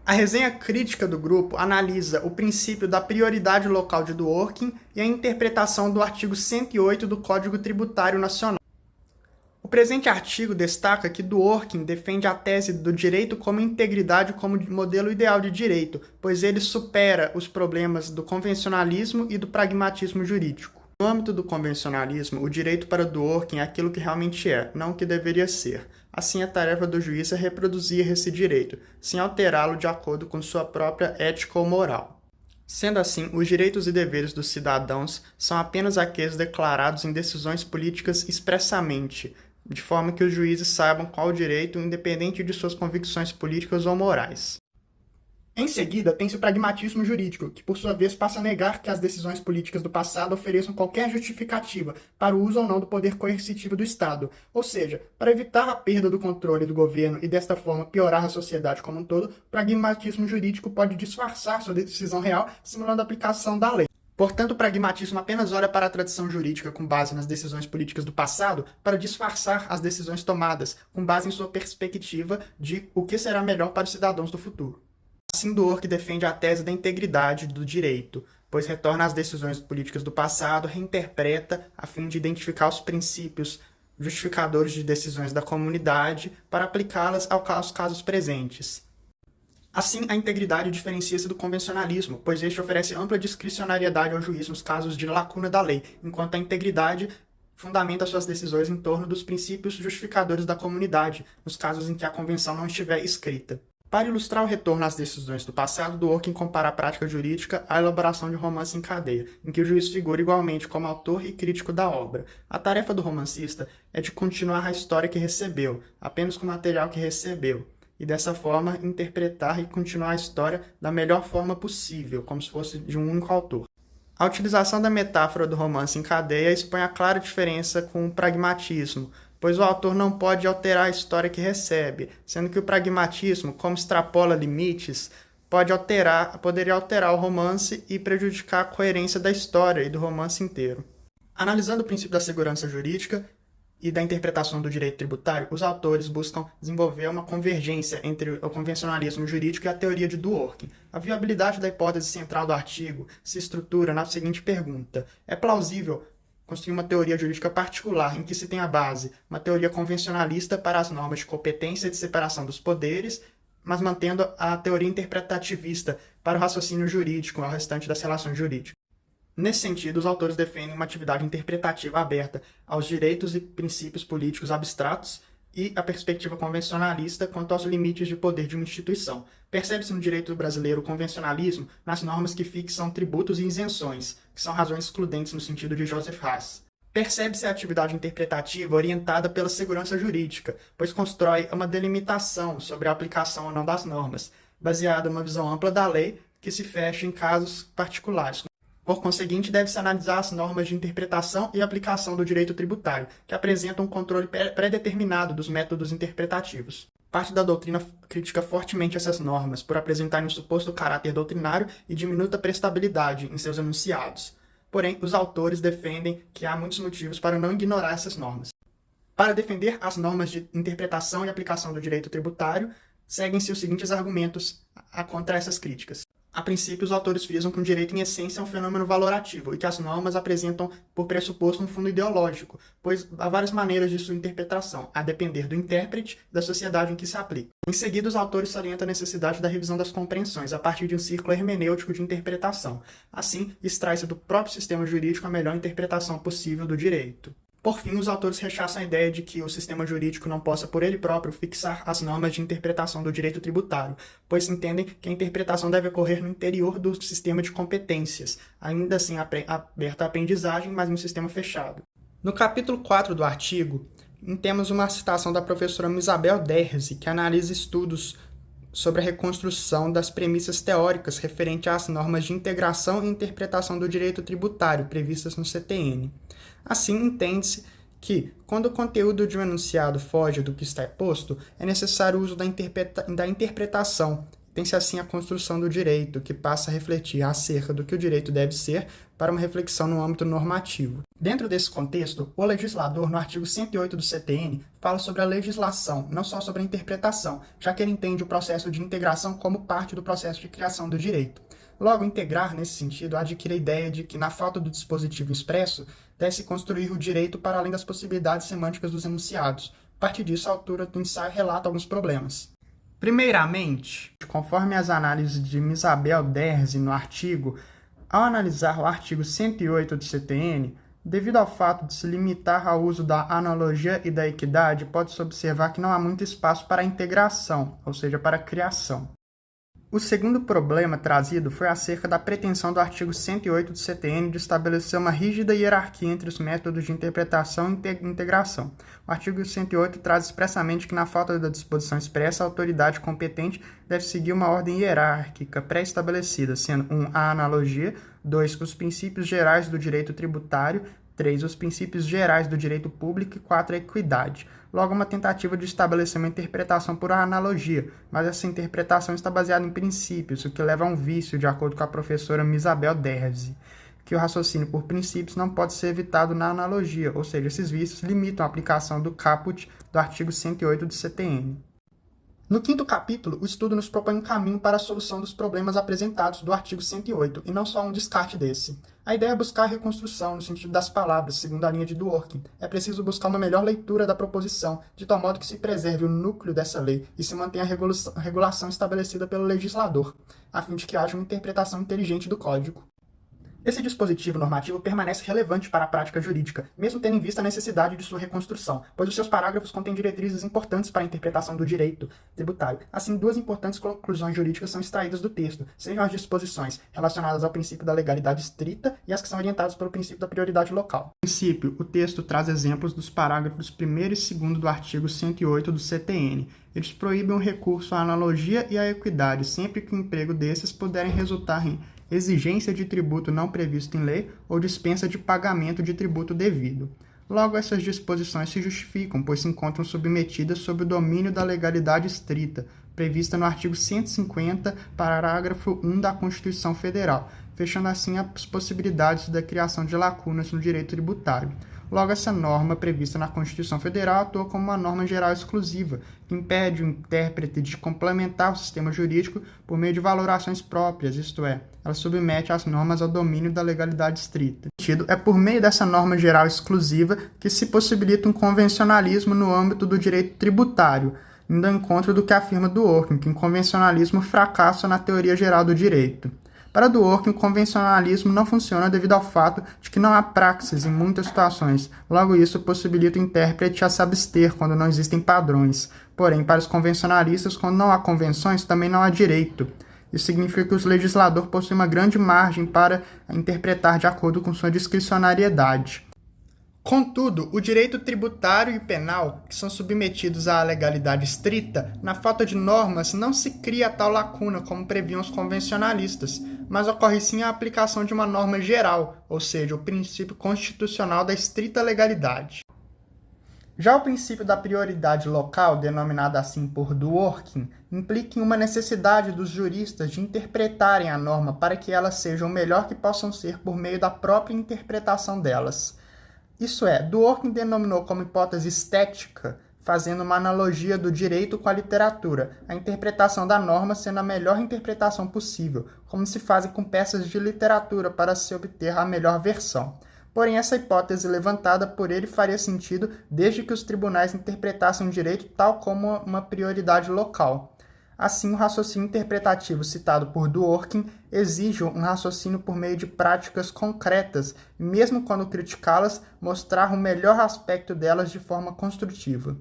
A resenha crítica do grupo analisa o princípio da prioridade local de Dworkin e a interpretação do artigo 108 do Código Tributário Nacional. O presente artigo destaca que Dworkin defende a tese do direito como integridade como modelo ideal de direito, pois ele supera os problemas do convencionalismo e do pragmatismo jurídico. No âmbito do convencionalismo, o direito para Dworkin é aquilo que realmente é, não o que deveria ser. Assim, a tarefa do juiz é reproduzir esse direito, sem alterá-lo de acordo com sua própria ética ou moral. Sendo assim, os direitos e deveres dos cidadãos são apenas aqueles declarados em decisões políticas expressamente, de forma que os juízes saibam qual o direito, independente de suas convicções políticas ou morais. Em seguida, tem-se o pragmatismo jurídico, que por sua vez passa a negar que as decisões políticas do passado ofereçam qualquer justificativa para o uso ou não do poder coercitivo do Estado, ou seja, para evitar a perda do controle do governo e desta forma piorar a sociedade como um todo, o pragmatismo jurídico pode disfarçar sua decisão real, simulando a aplicação da lei. Portanto, o pragmatismo apenas olha para a tradição jurídica com base nas decisões políticas do passado para disfarçar as decisões tomadas, com base em sua perspectiva de o que será melhor para os cidadãos do futuro. Assim, Dworkin defende a tese da integridade do direito, pois retorna às decisões políticas do passado, reinterpreta a fim de identificar os princípios justificadores de decisões da comunidade para aplicá-las aos casos presentes. Assim, a integridade diferencia-se do convencionalismo, pois este oferece ampla discricionariedade ao juiz nos casos de lacuna da lei, enquanto a integridade fundamenta suas decisões em torno dos princípios justificadores da comunidade, nos casos em que a convenção não estiver escrita. Para ilustrar o retorno às decisões do passado, Dworkin compara a prática jurídica à elaboração de um romance em cadeia, em que o juiz figura igualmente como autor e crítico da obra. A tarefa do romancista é de continuar a história que recebeu, apenas com o material que recebeu, e dessa forma interpretar e continuar a história da melhor forma possível, como se fosse de um único autor. A utilização da metáfora do romance em cadeia expõe a clara diferença com o pragmatismo, pois o autor não pode alterar a história que recebe, sendo que o pragmatismo, como extrapola limites, poderia alterar o romance e prejudicar a coerência da história e do romance inteiro. Analisando o princípio da segurança jurídica e da interpretação do direito tributário, os autores buscam desenvolver uma convergência entre o convencionalismo jurídico e a teoria de Dworkin. A viabilidade da hipótese central do artigo se estrutura na seguinte pergunta: é plausível construir uma teoria jurídica particular em que se tem a base uma teoria convencionalista para as normas de competência e de separação dos poderes, mas mantendo a teoria interpretativista para o raciocínio jurídico ao restante das relações jurídicas? Nesse sentido, os autores defendem uma atividade interpretativa aberta aos direitos e princípios políticos abstratos e a perspectiva convencionalista quanto aos limites de poder de uma instituição. Percebe-se no direito brasileiro o convencionalismo nas normas que fixam tributos e isenções, que são razões excludentes no sentido de Joseph Haas. Percebe-se a atividade interpretativa orientada pela segurança jurídica, pois constrói uma delimitação sobre a aplicação ou não das normas, baseada numa visão ampla da lei que se fecha em casos particulares. Por conseguinte, deve-se analisar as normas de interpretação e aplicação do direito tributário, que apresentam um controle pré-determinado dos métodos interpretativos. Parte da doutrina critica fortemente essas normas, por apresentarem um suposto caráter doutrinário e diminuta prestabilidade em seus enunciados. Porém, os autores defendem que há muitos motivos para não ignorar essas normas. Para defender as normas de interpretação e aplicação do direito tributário, seguem-se os seguintes argumentos contra essas críticas. A princípio, os autores frisam que o direito em essência é um fenômeno valorativo e que as normas apresentam por pressuposto um fundo ideológico, pois há várias maneiras de sua interpretação, a depender do intérprete e da sociedade em que se aplica. Em seguida, os autores salientam a necessidade da revisão das compreensões a partir de um círculo hermenêutico de interpretação. Assim, extrai-se do próprio sistema jurídico a melhor interpretação possível do direito. Por fim, os autores rechaçam a ideia de que o sistema jurídico não possa, por ele próprio, fixar as normas de interpretação do direito tributário, pois entendem que a interpretação deve ocorrer no interior do sistema de competências, ainda assim aberto à aprendizagem, mas em um sistema fechado. No capítulo 4 do artigo, temos uma citação da professora Isabel Derzi, que analisa estudos sobre a reconstrução das premissas teóricas referente às normas de integração e interpretação do direito tributário previstas no CTN. Assim, entende-se que, quando o conteúdo de um enunciado foge do que está exposto, é necessário o uso da interpretação tem-se assim a construção do direito, que passa a refletir acerca do que o direito deve ser para uma reflexão no âmbito normativo. Dentro desse contexto, o legislador, no artigo 108 do CTN, fala sobre a legislação, não só sobre a interpretação, já que ele entende o processo de integração como parte do processo de criação do direito. Logo, integrar, nesse sentido, adquire a ideia de que, na falta do dispositivo expresso, deve-se construir o direito para além das possibilidades semânticas dos enunciados. A partir disso, a autora do ensaio relata alguns problemas. Primeiramente, conforme as análises de Isabel Derzi no artigo, ao analisar o artigo 108 do CTN, devido ao fato de se limitar ao uso da analogia e da equidade, pode-se observar que não há muito espaço para a integração, ou seja, para a criação. O segundo problema trazido foi acerca da pretensão do artigo 108 do CTN de estabelecer uma rígida hierarquia entre os métodos de interpretação e integração. O artigo 108 traz expressamente que, na falta da disposição expressa, a autoridade competente deve seguir uma ordem hierárquica pré-estabelecida, sendo 1. A analogia, 2. Os princípios gerais do direito tributário, 3. Os princípios gerais do direito público e 4. A equidade. Logo, uma tentativa de estabelecer uma interpretação por analogia, mas essa interpretação está baseada em princípios, o que leva a um vício, de acordo com a professora Isabel Derzi, que o raciocínio por princípios não pode ser evitado na analogia, ou seja, esses vícios limitam a aplicação do caput do artigo 108 do CTN. No quinto capítulo, o estudo nos propõe um caminho para a solução dos problemas apresentados do artigo 108, e não só um descarte desse. A ideia é buscar a reconstrução no sentido das palavras, segundo a linha de Dworkin. É preciso buscar uma melhor leitura da proposição, de tal modo que se preserve o núcleo dessa lei e se mantenha a regulação estabelecida pelo legislador, a fim de que haja uma interpretação inteligente do Código. Esse dispositivo normativo permanece relevante para a prática jurídica, mesmo tendo em vista a necessidade de sua reconstrução, pois os seus parágrafos contêm diretrizes importantes para a interpretação do direito tributário. Assim, duas importantes conclusões jurídicas são extraídas do texto, sejam as disposições relacionadas ao princípio da legalidade estrita e as que são orientadas pelo princípio da prioridade local. No princípio, o texto traz exemplos dos parágrafos 1º e 2º do artigo 108 do CTN. Eles proíbem o recurso à analogia e à equidade, sempre que o emprego desses puderem resultar em exigência de tributo não previsto em lei ou dispensa de pagamento de tributo devido. Logo, essas disposições se justificam, pois se encontram submetidas sob o domínio da legalidade estrita, prevista no artigo 150, parágrafo 1 da Constituição Federal, fechando assim as possibilidades da criação de lacunas no direito tributário. Logo, essa norma prevista na Constituição Federal atua como uma norma geral exclusiva, que impede o intérprete de complementar o sistema jurídico por meio de valorações próprias, isto é, ela submete as normas ao domínio da legalidade estrita. É por meio dessa norma geral exclusiva que se possibilita um convencionalismo no âmbito do direito tributário, indo ao encontro do que afirma Dworkin, que o convencionalismo fracassa na teoria geral do direito. Para Dworkin, o convencionalismo não funciona devido ao fato de que não há praxis em muitas situações. Logo, isso possibilita o intérprete a se abster quando não existem padrões. Porém, para os convencionalistas, quando não há convenções, também não há direito. Isso significa que o legislador possui uma grande margem para interpretar de acordo com sua discricionariedade. Contudo, o direito tributário e penal, que são submetidos à legalidade estrita, na falta de normas não se cria tal lacuna como previam os convencionalistas, mas ocorre sim a aplicação de uma norma geral, ou seja, o princípio constitucional da estrita legalidade. Já o princípio da prioridade local, denominado assim por Dworkin, implica em uma necessidade dos juristas de interpretarem a norma para que elas sejam o melhor que possam ser por meio da própria interpretação delas. Isso é, Dworkin denominou como hipótese estética, fazendo uma analogia do direito com a literatura, a interpretação da norma sendo a melhor interpretação possível, como se fazem com peças de literatura para se obter a melhor versão. Porém, essa hipótese levantada por ele faria sentido desde que os tribunais interpretassem o direito tal como uma prioridade local. Assim, o raciocínio interpretativo citado por Dworkin exige um raciocínio por meio de práticas concretas, e mesmo quando criticá-las, mostrar o melhor aspecto delas de forma construtiva.